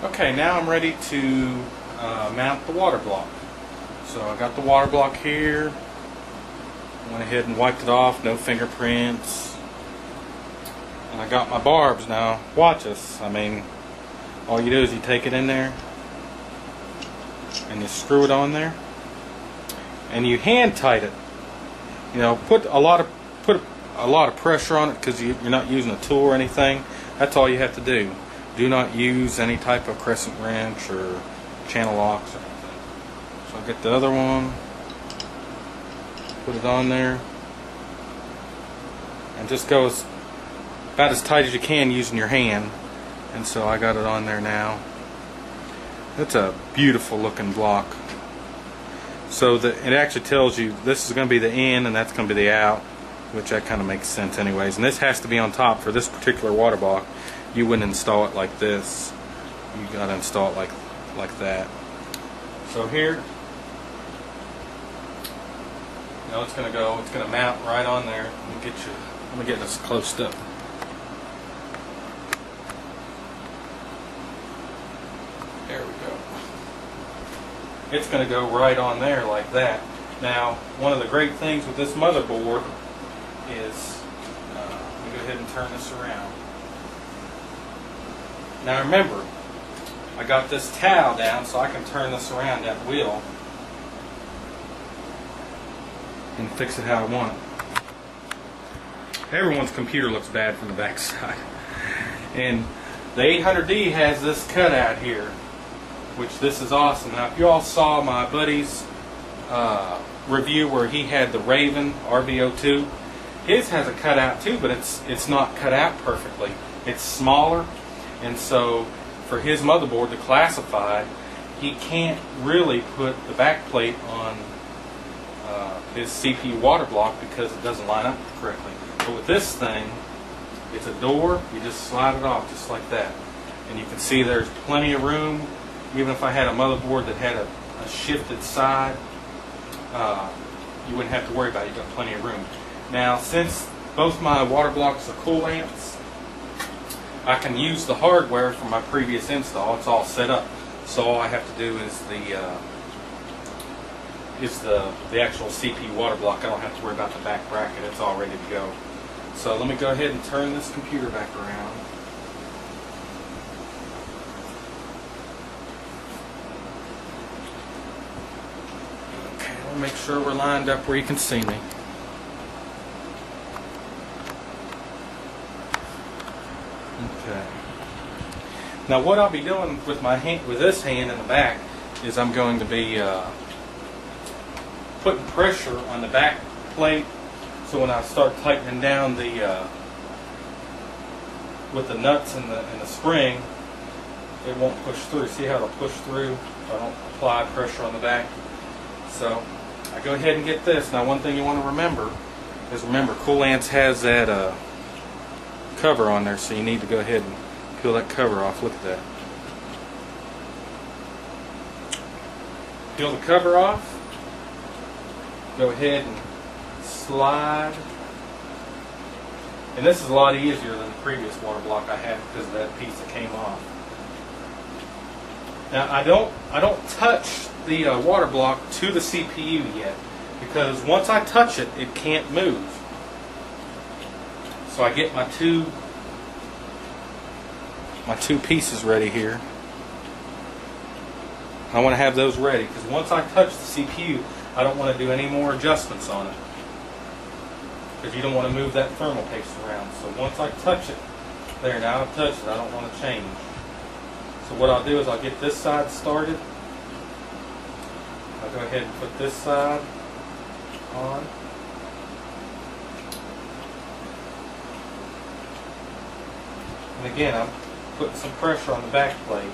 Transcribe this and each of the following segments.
Okay, now I'm ready to mount the water block. So I got the water block here. Went ahead and wiped it off, no fingerprints. And I got my barbs now. Watch this. I mean, all you do is you take it in there and you screw it on there and you hand tight it. You know, put a lot of pressure on it because you're not using a tool or anything. That's all you have to do. Do not use any type of crescent wrench or channel locks or anything. So I'll get the other one, put it on there, and just go about as tight as you can using your hand. And so I got it on there now. It's a beautiful looking block. So it actually tells you this is going to be the in and that's going to be the out, which that kind of makes sense anyways. And this has to be on top for this particular water block. You wouldn't install it like this. You got to install it like that. So here, now it's going to mount right on there. Let me get this close up. There we go. It's going to go right on there like that. Now, one of the great things with this motherboard is, let me go ahead and turn this around. Now remember, I got this towel down so I can turn this around at will and fix it how I want it. Everyone's computer looks bad from the back side. And the 800D has this cutout here, which this is awesome. Now if you all saw my buddy's review where he had the Raven RVO2, his has a cutout too, but it's not cut out perfectly. It's smaller. And so for his motherboard to classify, he can't really put the back plate on his CPU water block because it doesn't line up correctly. But with this thing, it's a door, you just slide it off just like that. And you can see there's plenty of room. Even if I had a motherboard that had a shifted side, you wouldn't have to worry about it. You've got plenty of room. Now, since both my water blocks are Koolance, I can use the hardware from my previous install. It's all set up. So all I have to do is the actual CPU water block. I don't have to worry about the back bracket. It's all ready to go. So let me go ahead and turn this computer back around. Okay, let me make sure we're lined up where you can see me. Okay. Now what I'll be doing with my hand, with this hand in the back, is I'm going to be putting pressure on the back plate. So when I start tightening down with the nuts and the spring, it won't push through. See how it'll push through if I don't apply pressure on the back. So I go ahead and get this. Now one thing you want to remember is Koolance has that cover on there, so you need to go ahead and peel that cover off. Look at that. Peel the cover off. Go ahead and slide. And this is a lot easier than the previous water block I had because of that piece that came off. Now I don't touch the water block to the CPU yet, because once I touch it, it can't move. So I get my two pieces ready here. I want to have those ready because once I touch the CPU, I don't want to do any more adjustments on it, because you don't want to move that thermal paste around. So once I touch it, there, now I've touched it, I don't want to change. So what I'll do is I'll get this side started. I'll go ahead and put this side on. And again, I'm putting some pressure on the back plate.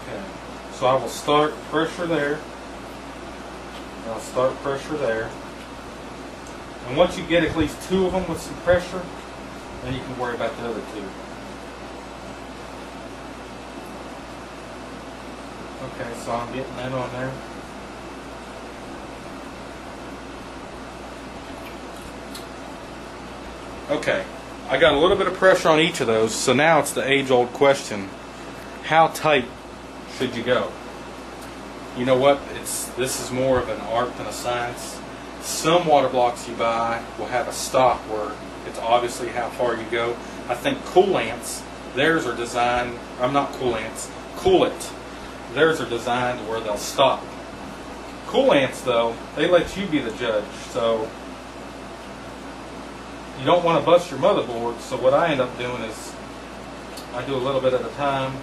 Okay, so I will start pressure there. I'll start pressure there. And once you get at least two of them with some pressure, then you can worry about the other two. Okay, so I'm getting that on there. Okay, I got a little bit of pressure on each of those, so now it's the age-old question: how tight should you go? You know what? This is more of an art than a science. Some water blocks you buy will have a stop where it's obviously how far you go. I think Koolance, theirs are designed. I'm not Koolance. Koolance, theirs are designed where they'll stop. Koolance, though, they let you be the judge, so you don't want to bust your motherboard. So what I end up doing is I do a little bit at a time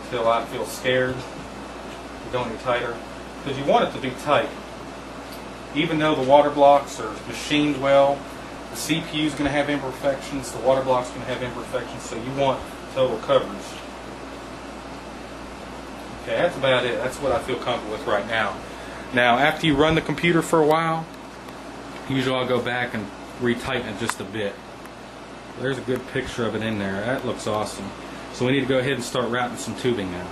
until I feel scared to go any tighter, because you want it to be tight. Even though the water blocks are machined well, the CPU is going to have imperfections, the water block's going to have imperfections, so you want total coverage. Okay, that's about it. That's what I feel comfortable with right now. Now, after you run the computer for a while, usually I'll go back and retighten it just a bit. There's a good picture of it in there. That looks awesome. So we need to go ahead and start routing some tubing now.